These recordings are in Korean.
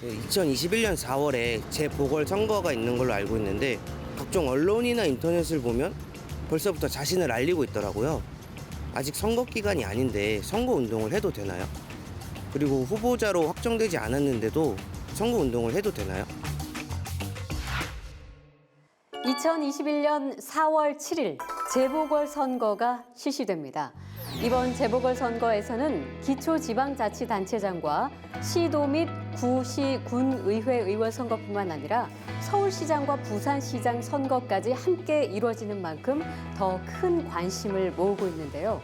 2021년 4월에 재보궐선거가 있는 걸로 알고 있는데 각종 언론이나 인터넷을 보면 벌써부터 자신을 알리고 있더라고요. 아직 선거 기간이 아닌데 선거운동을 해도 되나요? 그리고 후보자로 확정되지 않았는데도 선거운동을 해도 되나요? 2021년 4월 7일 재보궐선거가 실시됩니다. 이번 재보궐선거에서는 기초지방자치단체장과 시도 및 구시, 군의회 의원 선거뿐만 아니라 서울시장과 부산시장 선거까지 함께 이루어지는 만큼 더 큰 관심을 모으고 있는데요.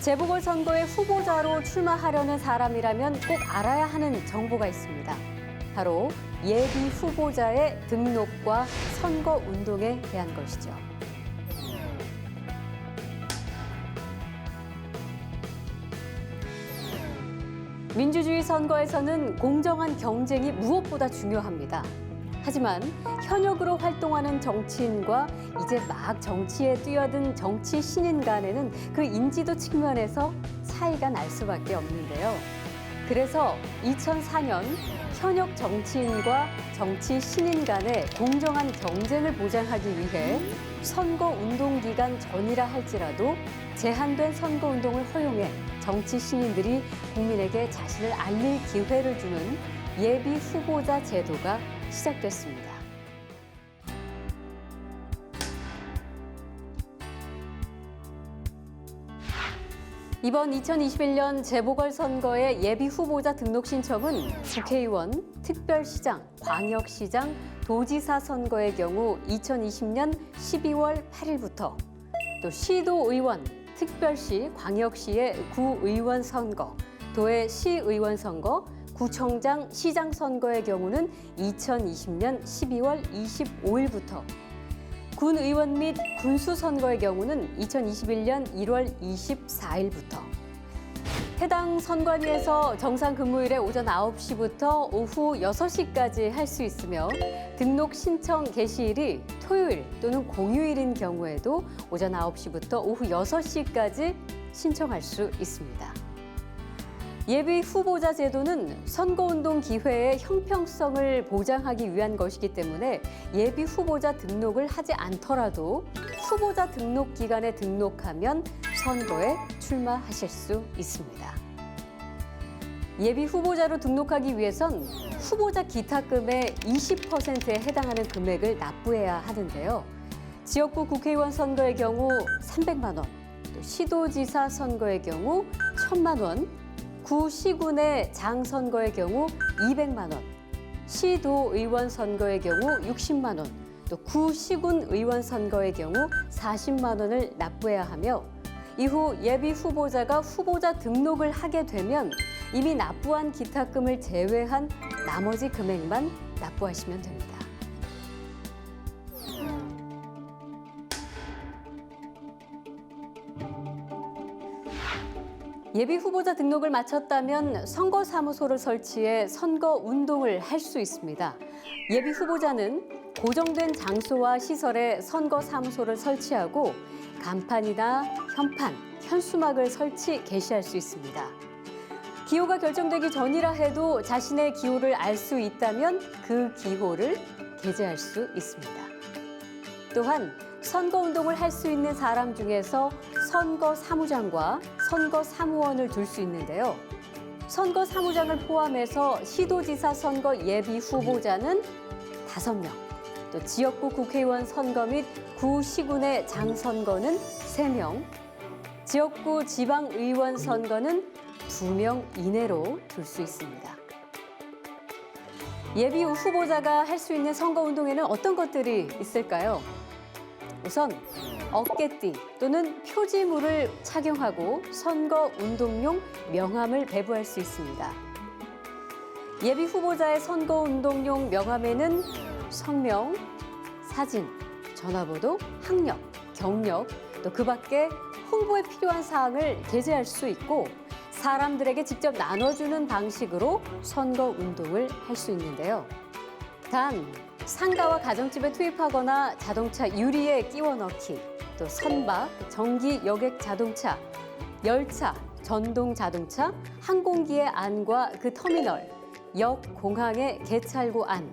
재보궐선거에 후보자로 출마하려는 사람이라면 꼭 알아야 하는 정보가 있습니다. 바로 예비 후보자의 등록과 선거운동에 대한 것이죠. 민주주의 선거에서는 공정한 경쟁이 무엇보다 중요합니다. 하지만 현역으로 활동하는 정치인과 이제 막 정치에 뛰어든 정치 신인 간에는 그 인지도 측면에서 차이가 날 수밖에 없는데요. 그래서 2004년 현역 정치인과 정치 신인 간의 공정한 경쟁을 보장하기 위해 선거운동 기간 전이라 할지라도 제한된 선거운동을 허용해 정치 신인들이 국민에게 자신을 알릴 기회를 주는 예비 후보자 제도가 시작됐습니다. 이번 2021년 재보궐선거의 예비 후보자 등록 신청은 국회의원, 특별시장, 광역시장, 도지사 선거의 경우 2020년 12월 8일부터 또 시도의원, 특별시, 광역시의 구의원 선거, 도의 시의원 선거, 구청장, 시장 선거의 경우는 2020년 12월 25일부터 군의원 및 군수 선거의 경우는 2021년 1월 24일부터 해당 선관위에서 정상 근무일에 오전 9시부터 오후 6시까지 할 수 있으며 등록 신청 개시일이 토요일 또는 공휴일인 경우에도 오전 9시부터 오후 6시까지 신청할 수 있습니다. 예비 후보자 제도는 선거운동 기회의 형평성을 보장하기 위한 것이기 때문에 예비 후보자 등록을 하지 않더라도 후보자 등록 기간에 등록하면 선거에 출마하실 수 있습니다. 예비 후보자로 등록하기 위해선 후보자 기타금의 20%에 해당하는 금액을 납부해야 하는데요. 지역구 국회의원 선거의 경우 300만 원, 또 시도지사 선거의 경우 1,000만 원, 구시군의 장 선거의 경우 200만 원, 시도의원 선거의 경우 60만 원, 또 구시군 의원 선거의 경우 40만 원을 납부해야 하며 이후 예비 후보자가 후보자 등록을 하게 되면 이미 납부한 기타금을 제외한 나머지 금액만 납부하시면 됩니다. 예비 후보자 등록을 마쳤다면 선거사무소를 설치해 선거운동을 할 수 있습니다. 예비 후보자는 고정된 장소와 시설에 선거사무소를 설치하고 간판이나 현판, 현수막을 설치, 게시할 수 있습니다. 기호가 결정되기 전이라 해도 자신의 기호를 알 수 있다면 그 기호를 게재할 수 있습니다. 또한 선거운동을 할 수 있는 사람 중에서 선거사무장과 선거사무원을 둘 수 있는데요. 선거사무장을 포함해서 시도지사 선거 예비 후보자는 5명, 또 지역구 국회의원 선거 및 구시군의 장 선거는 3명, 지역구 지방의원 선거는 2명 이내로 둘 수 있습니다. 예비 후보자가 할 수 있는 선거운동에는 어떤 것들이 있을까요? 우선 어깨띠 또는 표지물을 착용하고 선거운동용 명함을 배부할 수 있습니다. 예비 후보자의 선거운동용 명함에는 성명, 사진, 전화번호, 학력, 경력, 또 그 밖에 홍보에 필요한 사항을 게재할 수 있고 사람들에게 직접 나눠주는 방식으로 선거운동을 할 수 있는데요. 단, 상가와 가정집에 투입하거나 자동차 유리에 끼워 넣기, 또 선박, 전기 여객 자동차, 열차, 전동 자동차, 항공기의 안과 그 터미널, 역, 공항의 개찰구 안,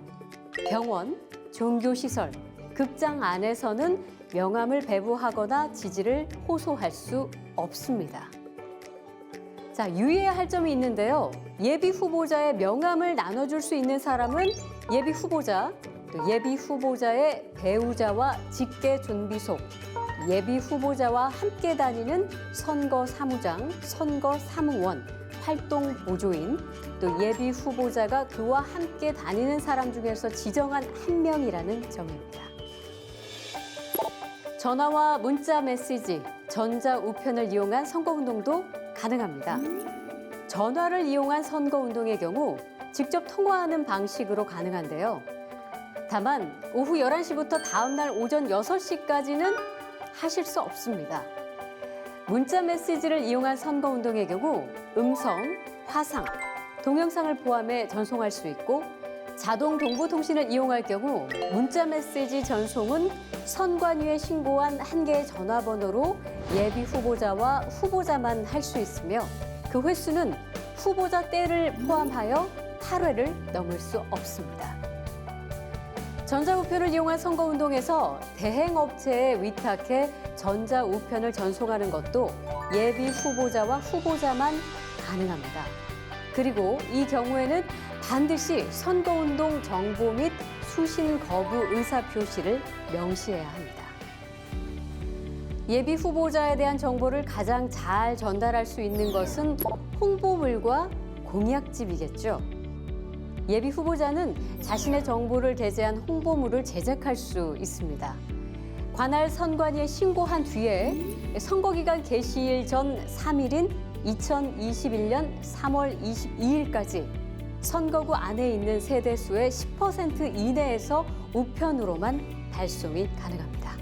병원, 종교시설, 극장 안에서는 명함을 배부하거나 지지를 호소할 수 없습니다. 자, 유의해야 할 점이 있는데요. 예비 후보자의 명함을 나눠줄 수 있는 사람은 예비 후보자, 또 예비 후보자의 배우자와 직계 존비속, 예비 후보자와 함께 다니는 선거 사무장, 선거 사무원, 활동 보조인, 또 예비 후보자가 그와 함께 다니는 사람 중에서 지정한 한 명이라는 점입니다. 전화와 문자 메시지, 전자 우편을 이용한 선거운동도 가능합니다. 전화를 이용한 선거운동의 경우 직접 통화하는 방식으로 가능한데요. 다만 오후 11시부터 다음 날 오전 6시까지는 하실 수 없습니다. 문자 메시지를 이용한 선거운동의 경우 음성, 화상, 동영상을 포함해 전송할 수 있고 자동 동부통신을 이용할 경우 문자 메시지 전송은 선관위에 신고한 한 개의 전화번호로 예비 후보자와 후보자만 할 수 있으며 그 횟수는 후보자 때를 포함하여 8회를 넘을 수 없습니다. 전자우편을 이용한 선거운동에서 대행업체에 위탁해 전자우편을 전송하는 것도 예비 후보자와 후보자만 가능합니다. 그리고 이 경우에는 반드시 선거운동 정보 및 수신 거부 의사표시를 명시해야 합니다. 예비 후보자에 대한 정보를 가장 잘 전달할 수 있는 것은 홍보물과 공약집이겠죠. 예비 후보자는 자신의 정보를 게재한 홍보물을 제작할 수 있습니다. 관할 선관위에 신고한 뒤에 선거기간 개시일 전 3일인 2021년 3월 22일까지 선거구 안에 있는 세대수의 10% 이내에서 우편으로만 발송이 가능합니다.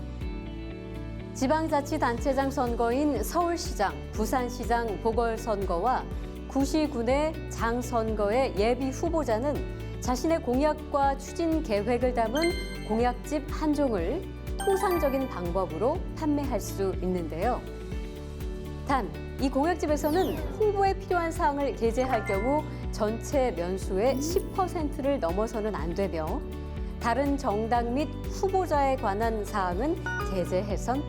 지방자치단체장 선거인 서울시장, 부산시장 보궐선거와 구시군의 장선거의 예비 후보자는 자신의 공약과 추진 계획을 담은 공약집 한 종을 통상적인 방법으로 판매할 수 있는데요. 단, 이 공약집에서는 홍보에 필요한 사항을 게재할 경우 전체 면수의 10%를 넘어서는 안 되며 다른 정당 및 후보자에 관한 사항은 게재해선